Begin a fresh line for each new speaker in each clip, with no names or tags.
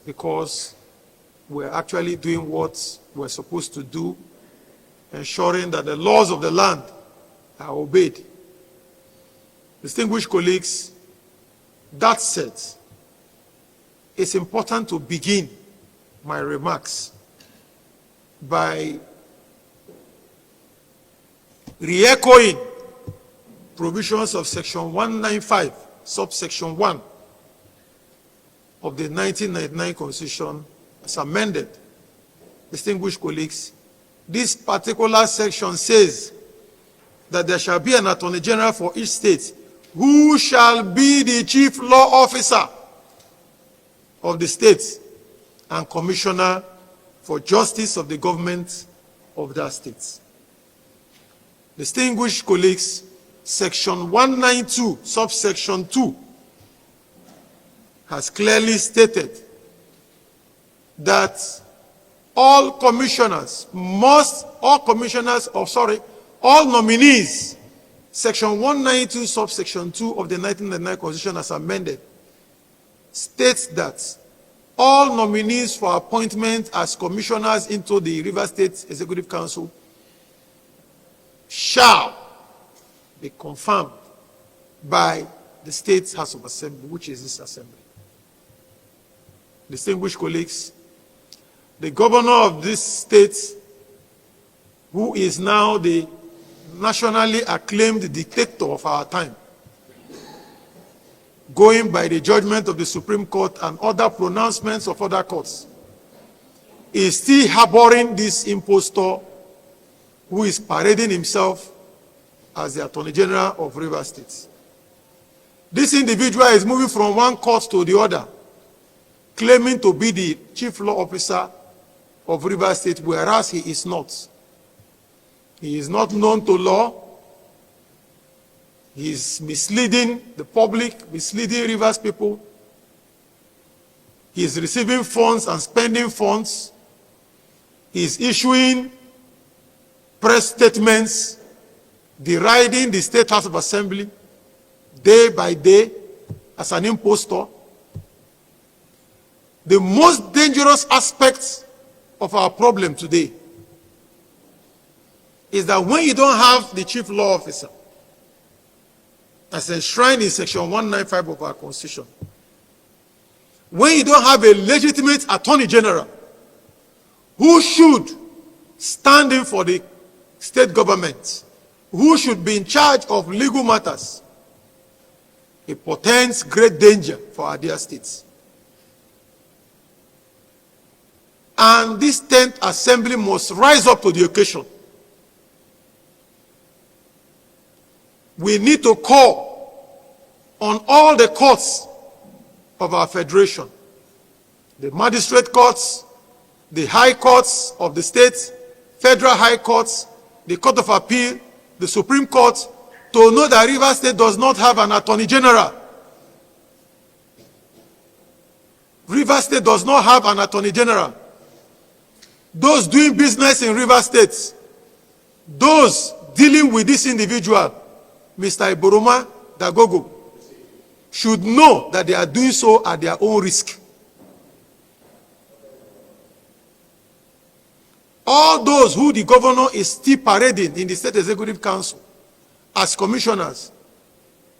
because we're actually doing what we're supposed to do, ensuring that the laws of the land are obeyed. Distinguished colleagues, that said, it's important to begin my remarks by re-echoing provisions of Section 195, subsection 1 of the 1999 Constitution as amended. Distinguished colleagues, this particular section says that there shall be an Attorney General for each state who shall be the chief law officer of the state and commissioner for justice of the government of that state. Distinguished colleagues, Section 192, subsection 2, has clearly stated that all nominees, Section 192, subsection 2 of the 1999 Constitution as amended, states that all nominees for appointment as commissioners into the Rivers State Executive Council shall be confirmed by the State House of Assembly, which is this assembly. Distinguished colleagues, the governor of this state, who is now the nationally acclaimed dictator of our time, going by the judgment of the Supreme Court and other pronouncements of other courts, is still harboring this impostor who is parading himself as the Attorney General of Rivers State. This individual is moving from one court to the other, claiming to be the chief law officer of Rivers State, whereas he is not. He is not known to law. He is misleading the public, misleading Rivers people. He is receiving funds and spending funds. He is issuing press statements deriding the State House of Assembly day by day as an impostor. The most dangerous aspect of our problem today is that when you don't have the chief law officer as enshrined in Section 195 of our Constitution, when you don't have a legitimate Attorney General who should stand in for the state government, who should be in charge of legal matters, it portends great danger for our dear states. And this 10th Assembly must rise up to the occasion. We need to call on all the courts of our federation, the magistrate courts, the high courts of the states, federal high courts, the Court of Appeal, the Supreme Court, to know that Rivers State does not have an Attorney General. Rivers State does not have an Attorney General. Those doing business in Rivers State, those dealing with this individual, Mr. Iboroma Dagogo, should know that they are doing so at their own risk. All those who the governor is still parading in the State Executive Council as commissioners,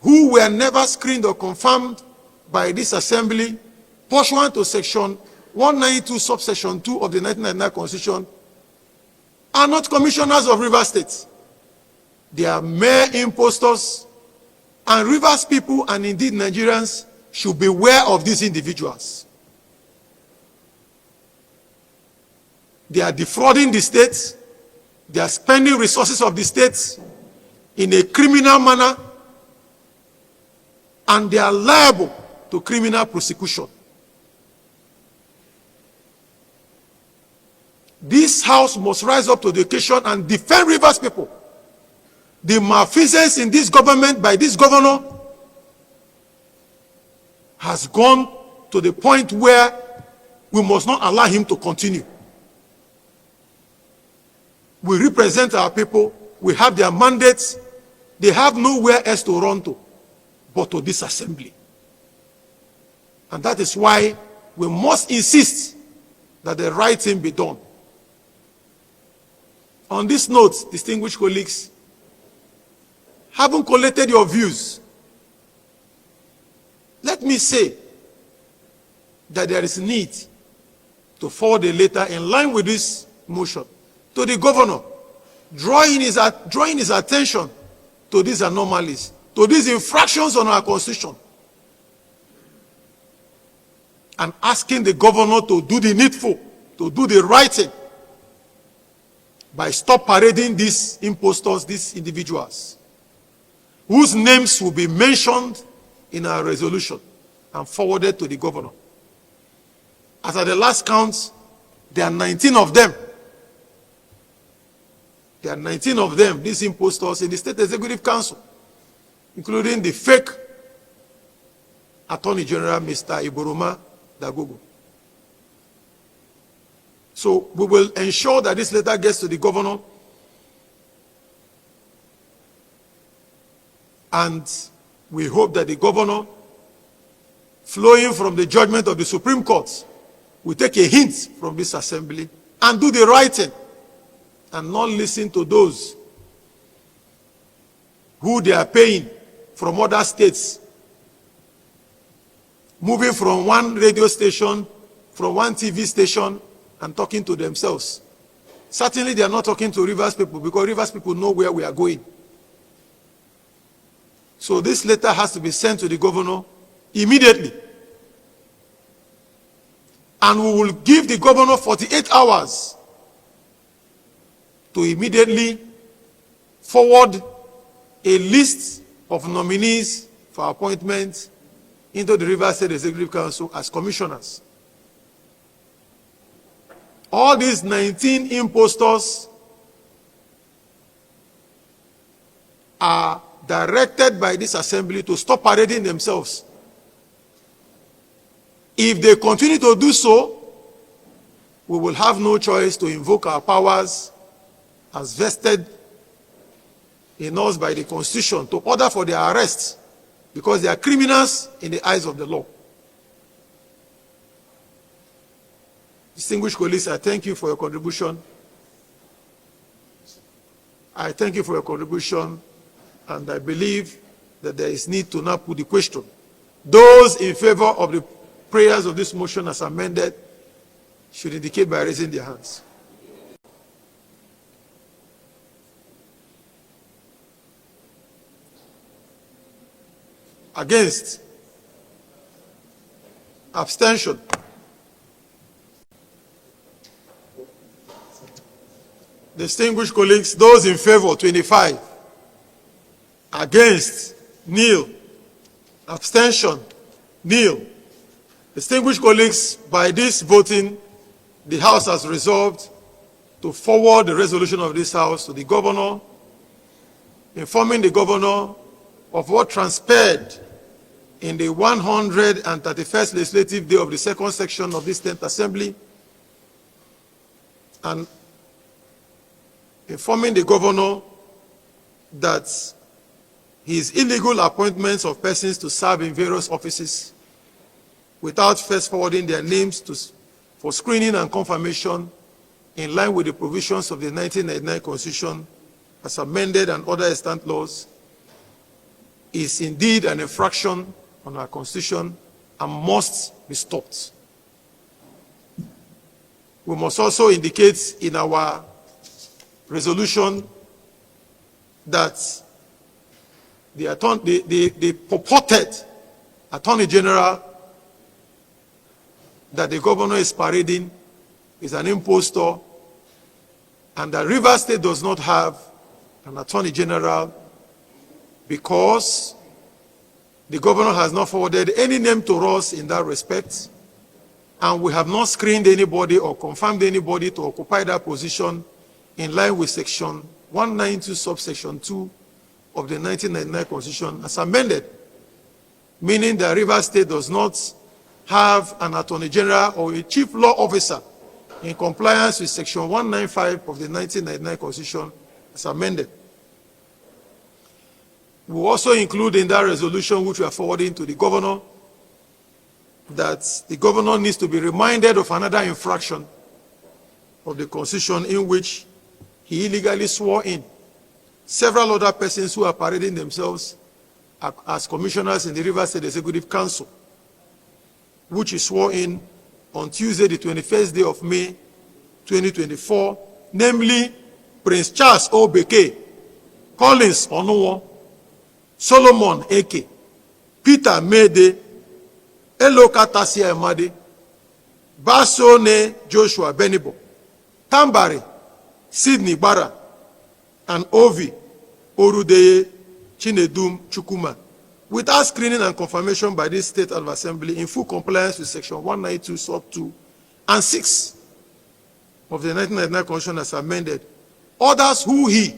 who were never screened or confirmed by this assembly, pursuant to Section 192, subsection 2 of the 1999 Constitution, are not commissioners of Rivers State. They are mere impostors, and Rivers people and indeed Nigerians should be aware of these individuals. They are defrauding the state. They are spending resources of the state in a criminal manner, and they are liable to criminal prosecution. This House must rise up to the occasion and defend Rivers people. The malfeasance in this government by this governor has gone to the point where we must not allow him to continue. We represent our people. We have their mandates. They have nowhere else to run to but to this assembly. And that is why we must insist that the right thing be done. On this note, distinguished colleagues, having collected your views, let me say that there is need to forward a letter in line with this motion to the governor, drawing his attention to these anomalies, to these infractions on our constitution, and asking the governor to do the needful, to do the right thing by stop parading these impostors, these individuals, whose names will be mentioned in our resolution and forwarded to the governor. As at the last count, there are 19 of them. There are 19 of them, these impostors, in the State Executive Council, including the fake Attorney General, Mr. Iboroma Dagogo. So we will ensure that this letter gets to the governor, and we hope that the governor, flowing from the judgment of the Supreme Court, will take a hint from this assembly and do the right thing and not listen to those who they are paying from other states, moving from one radio station, from one TV station, and talking to themselves. Certainly they are not talking to Rivers people, because Rivers people know where we are going. So this letter has to be sent to the governor immediately. And we will give the governor 48 hours to immediately forward a list of nominees for appointment into the Rivers State Executive Council as commissioners. All these 19 impostors are directed by this assembly to stop parading themselves. If they continue to do so, we will have no choice to invoke our powers as vested in us by the Constitution to order for their arrest, because they are criminals in the eyes of the law. Distinguished colleagues, I thank you for your contribution. I thank you for your contribution, and I believe that there is need to now put the question. Those in favor of the prayers of this motion as amended should indicate by raising their hands. Against? Abstention? Distinguished colleagues, those in favor, 25. Against? Nil. Abstention? Nil. Distinguished colleagues, by this voting, the House has resolved to forward the resolution of this House to the governor, informing the governor of what transpired in the 131st legislative day of the second section of this 10th Assembly, and informing the governor that his illegal appointments of persons to serve in various offices without first forwarding their names for screening and confirmation in line with the provisions of the 1999 Constitution as amended and other extant laws is indeed an infraction on our Constitution and must be stopped. We must also indicate in our resolution that the purported Attorney General that the governor is parading is an impostor, and that Rivers State does not have an Attorney General because the governor has not forwarded any name to us in that respect, and we have not screened anybody or confirmed anybody to occupy that position in line with section 192 subsection 2 of the 1999 Constitution as amended, meaning that Rivers State does not have an Attorney General or a Chief Law Officer in compliance with section 195 of the 1999 Constitution as amended. We will also include in that resolution, which we are forwarding to the governor, that the governor needs to be reminded of another infraction of the Constitution in which he illegally swore in several other persons who are parading themselves as commissioners in the Rivers State Executive Council, which he swore in on Tuesday, the 21st day of May, 2024, namely Prince Charles Obeke, Collins Onuwo, Solomon Eke, Peter Mede, Eloka Tasia Emade, Basone Joshua Benibo, Tambari, Sidney Bara, and Ovi Orudeye Chinedum Chukuma, without screening and confirmation by this State Assembly in full compliance with Section 192, Sub 2 and 6 of the 1999 Constitution as amended. Others who he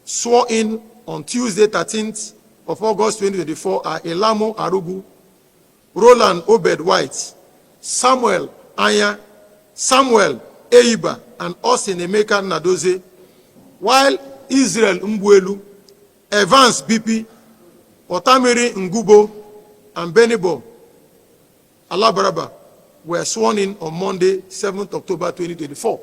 swore in on Tuesday, 13th of August 2024 are Elamo Arugu, Roland Obed White, Samuel Anya, Samuel Eiba, and Austin Emeka Nadoze, while Israel Mbuelu, Evans BP, Otamiri Ngubo, and Benibo Alabaraba were sworn in on Monday, 7th October 2024.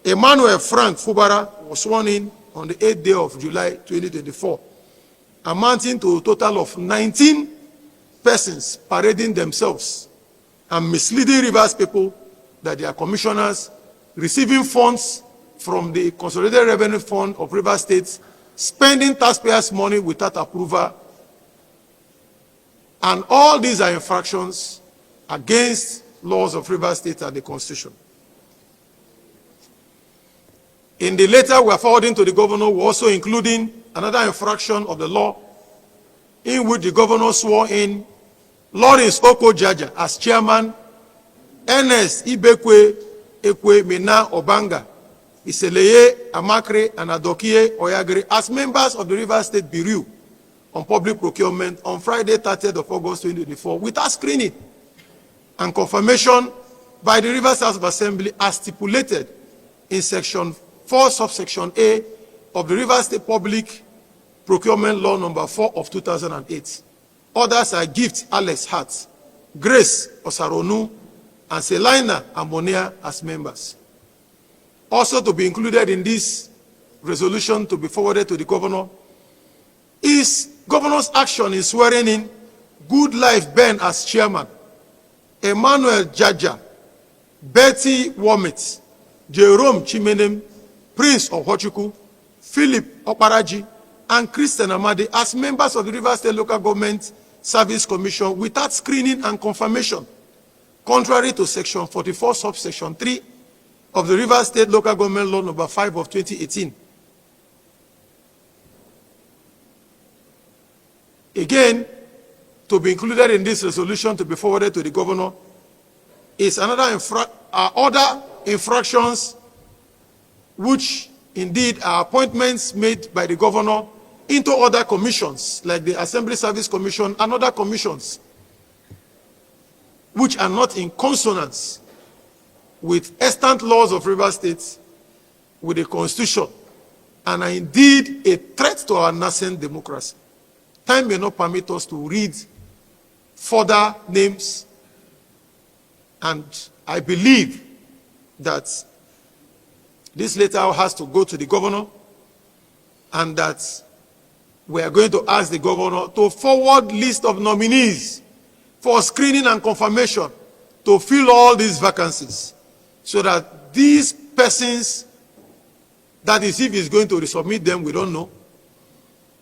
Emmanuel Frank Fubara was sworn in on the 8th day of July 2024, amounting to a total of 19 persons parading themselves and misleading Rivers people that they are commissioners, receiving funds from the Consolidated Revenue Fund of Rivers State, spending taxpayers' money without approval. And all these are infractions against laws of Rivers State and the Constitution. In the letter we are forwarding to the governor, we're also including another infraction of the law in which the governor swore in Lawrence Oko Jaja as chairman, Ernest Ibekwe Ekwe Mena Obanga, Iseleye Amakre, and Adokie Oyagre as members of the Rivers State Bureau on Public Procurement on Friday, 30th of August 2024, without screening and confirmation by the Rivers House of Assembly as stipulated in Section 4, Subsection A of the Rivers State Public Procurement Law Number 4 of 2008. Others are Gift Alex Hart, Grace Osaronu, and Selina Ammonia as members. Also to be included in this resolution to be forwarded to the governor is governor's action in swearing in Good Life Ben as chairman, Emmanuel Jaja, Betty Womit, Jerome Chimenem, Prince Ohochukwu, Philip Oparaji, and Christian Amadi as members of the Rivers State Local Government Service Commission without screening and confirmation, contrary to Section 44, Subsection 3 of the Rivers State Local Government Law Number 5 of 2018. Again, to be included in this resolution to be forwarded to the governor is other infractions which indeed are appointments made by the governor into other commissions like the Assembly Service Commission and other commissions which are not in consonance with extant laws of Rivers State, with the Constitution, and are indeed a threat to our nascent democracy. Time may not permit us to read further names, and I believe that this letter has to go to the governor, and that we are going to ask the governor to forward list of nominees for screening and confirmation to fill all these vacancies, so that these persons, that is, if he's going to resubmit them, we don't know,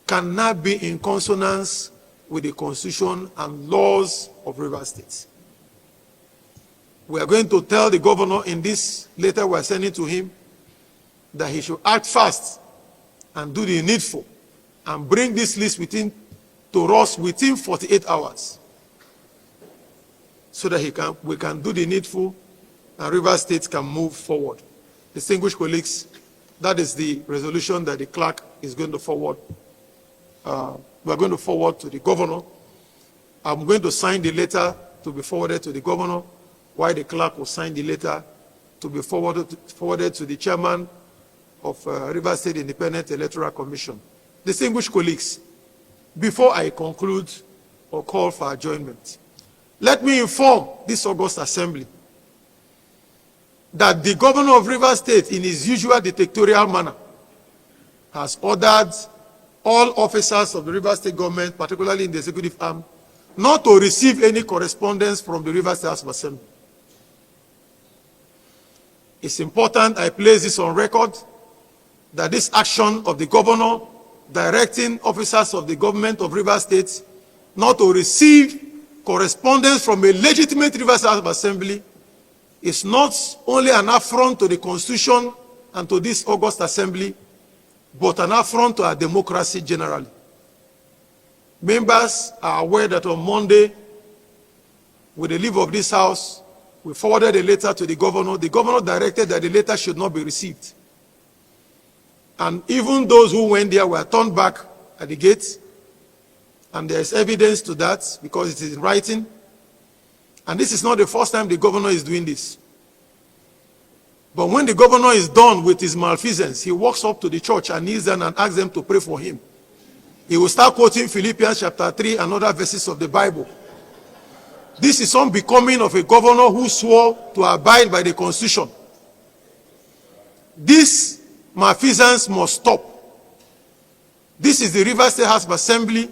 cannot be in consonance with the Constitution and laws of Rivers State. We are going to tell the governor in this letter we are sending to him that he should act fast and do the needful and bring this list to us within 48 hours so that we can do the needful and Rivers State can move forward. Distinguished colleagues, that is the resolution that the clerk is going to forward. We are going to forward to the governor. I'm going to sign the letter to be forwarded to the governor, while the clerk will sign the letter to be forwarded to the chairman of Rivers State Independent Electoral Commission. Distinguished colleagues, before I conclude or call for adjournment, Let me inform this August Assembly that the governor of Rivers State, in his usual dictatorial manner, has ordered all officers of the Rivers State government, particularly in the executive arm, not to receive any correspondence from the Rivers State House of Assembly. It's important I place this on record that this action of the governor directing officers of the government of Rivers State not to receive correspondence from a legitimate Rivers State House of Assembly is not only an affront to the Constitution and to this August Assembly, but an affront to our democracy generally. Members are aware that on Monday, with the leave of this House, we forwarded a letter to the governor. The governor directed that the letter should not be received. And even those who went there were turned back at the gate. And there is evidence to that because it is in writing. And this is not the first time the governor is doing this. But when the governor is done with his malfeasance, he walks up to the church and kneels down and asks them to pray for him. He will start quoting Philippians chapter 3 and other verses of the Bible. This is unbecoming of a governor who swore to abide by the Constitution. This malfeasance must stop. This is the Rivers State House of Assembly.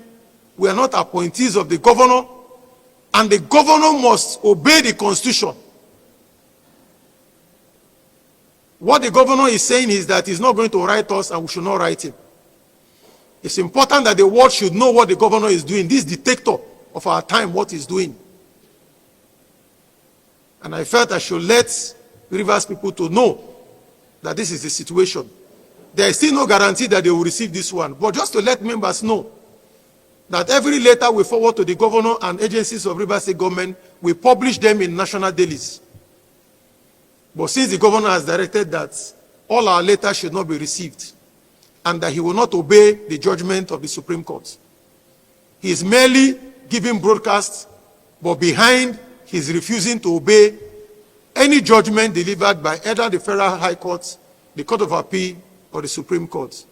We are not appointees of the governor, and the governor must obey the Constitution. What the governor is saying is that he's not going to write us and we should not write him. It's important that the world should know what the governor is doing, this dictator of our time, what he's doing. And I felt I should let Rivers people to know that this is the situation. There is still no guarantee that they will receive this one, but just to let members know that every letter we forward to the governor and agencies of Rivers State government, we publish them in national dailies. But since the governor has directed that all our letters should not be received and that he will not obey the judgment of the Supreme Court, he is merely giving broadcast, but behind he is refusing to obey any judgment delivered by either the Federal High Court, the Court of Appeal, or the Supreme Court.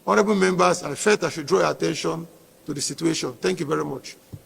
Honorable members, I felt I should draw your attention to the situation. Thank you very much.